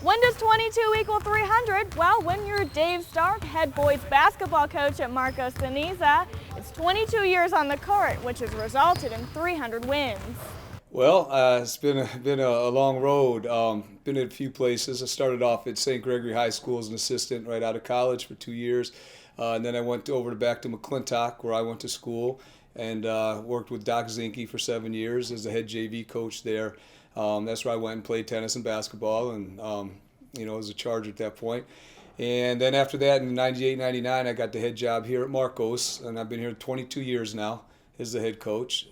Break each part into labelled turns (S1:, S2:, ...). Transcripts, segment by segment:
S1: When does 22 equal 300? Well, when you're Dave Stark, head boys basketball coach at Marcos de Niza, it's 22 years on the court, which has resulted in 300 wins.
S2: Well, it's been a long road. Been at a few places. I started off at St. Gregory High School as an assistant right out of college for 2 years. And then I went back to McClintock, where I went to school, and worked with Doc Zinke for 7 years as the head JV coach there. That's where I went and played tennis and basketball, and was a charge at that point. And then after that, in '98, '99, I got the head job here at Marcos, and I've been here 22 years now as the head coach.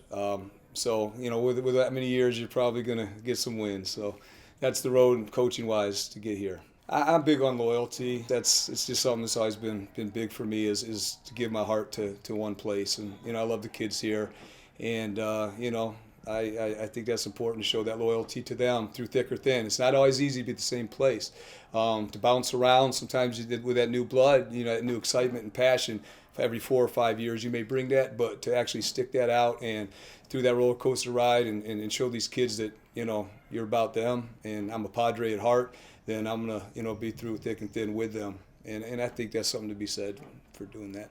S2: So, with that many years, you're probably going to get some wins. So that's the road coaching-wise to get here. I'm big on loyalty. It's just something that's always been big for me is to give my heart to one place. And, I love the kids here. And, I think that's important to show that loyalty to them through thick or thin. It's not always easy to be at the same place. To bounce around, sometimes with that new blood, that new excitement and passion. Every 4 or 5 years you may bring that, but to actually stick that out and through that roller coaster ride and show these kids that, you're about them and I'm a Padre at heart, then I'm going to, be through thick and thin with them. And I think that's something to be said for doing that.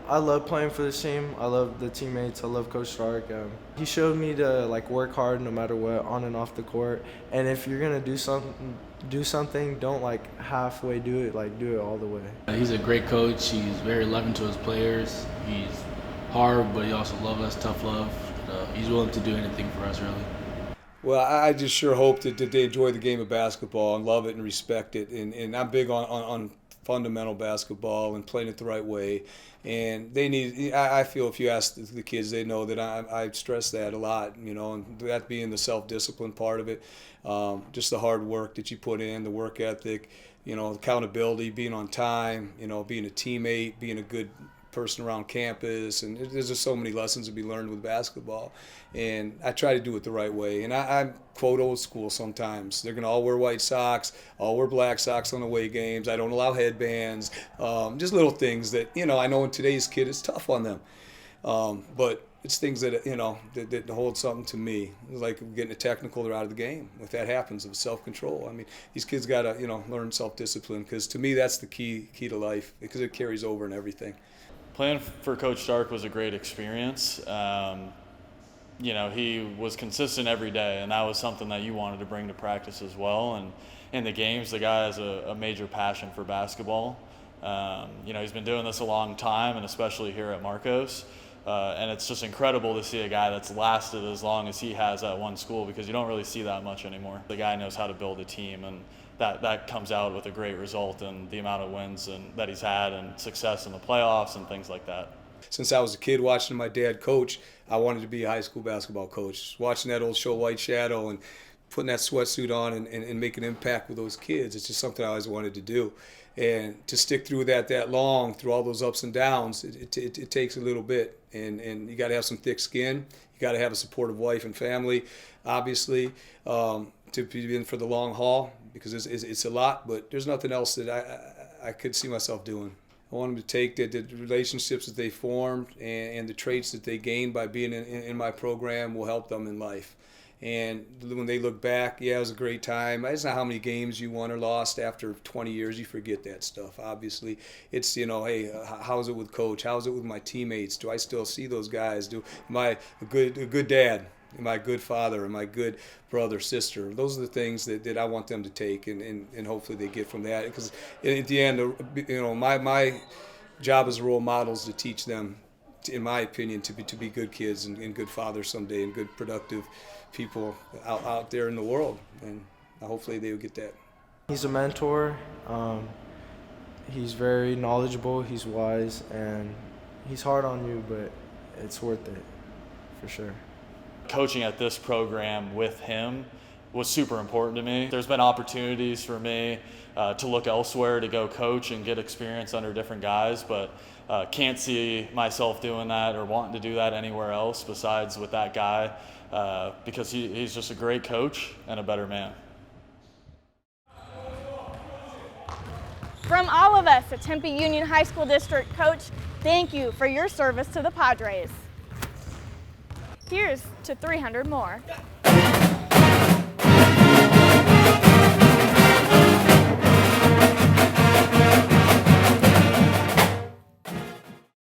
S3: I love playing for this team. I love the teammates. I love Coach Stark. He showed me to work hard no matter what, on and off the court. And if you're gonna do something, don't halfway do it. Do it all the way.
S4: He's a great coach. He's very loving to his players. He's hard, but he also loves us, tough love. He's willing to do anything for us, really.
S2: Well, I just sure hope that they enjoy the game of basketball and love it and respect it. And I'm big on fundamental basketball and playing it the right way. And I feel if you ask the kids, they know that I stress that a lot, and that being the self-discipline part of it, just the hard work that you put in, the work ethic, accountability, being on time, being a teammate, being a good person around campus, and there's just so many lessons to be learned with basketball, and I try to do it the right way. And I'm quote old school sometimes. They're gonna all wear white socks, all wear black socks on away games. I don't allow headbands, just little things that I know in today's kid it's tough on them, but it's things that that hold something to me. It's like getting a technical, they're out of the game. If that happens, of self-control. I mean, these kids gotta learn self-discipline, because to me that's the key to life, because it carries over in everything.
S5: Playing for Coach Stark was a great experience. He was consistent every day, and that was something that you wanted to bring to practice as well. And in the games, the guy has a major passion for basketball. He's been doing this a long time, and especially here at Marcos. And it's just incredible to see a guy that's lasted as long as he has at one school, because you don't really see that much anymore. The guy knows how to build a team, and that comes out with a great result in the amount of wins that he's had and success in the playoffs and things like that.
S2: Since I was a kid watching my dad coach, I wanted to be a high school basketball coach. Watching that old show White Shadow and putting that sweatsuit on and making an impact with those kids, it's just something I always wanted to do. And to stick through that long, through all those ups and downs, it takes a little bit. And you got to have some thick skin. You got to have a supportive wife and family, obviously, to be in for the long haul, because it's a lot, but there's nothing else that I could see myself doing. I want them to take the relationships that they formed and the traits that they gained by being in my program will help them in life. And when they look back, yeah, it was a great time. It's not how many games you won or lost. After 20 years, you forget that stuff, obviously. It's, hey, how's it with Coach? How's it with my teammates? Do I still see those guys? Am I a good dad? Am I a good father? Am I a good brother, sister? Those are the things that I want them to take, and hopefully they get from that. Because at the end, my job as a role model is to teach them, in my opinion, to be good kids and good fathers someday, and good productive people out there in the world. And hopefully they will get that.
S3: He's a mentor. He's very knowledgeable. He's wise, and he's hard on you, but it's worth it for sure.
S5: Coaching at this program with him was super important to me. There's been opportunities for me to look elsewhere to go coach and get experience under different guys, but can't see myself doing that or wanting to do that anywhere else besides with that guy, because he's just a great coach and a better man.
S1: From all of us at Tempe Union High School District, Coach, thank you for your service to the Padres. Here's to 300 more.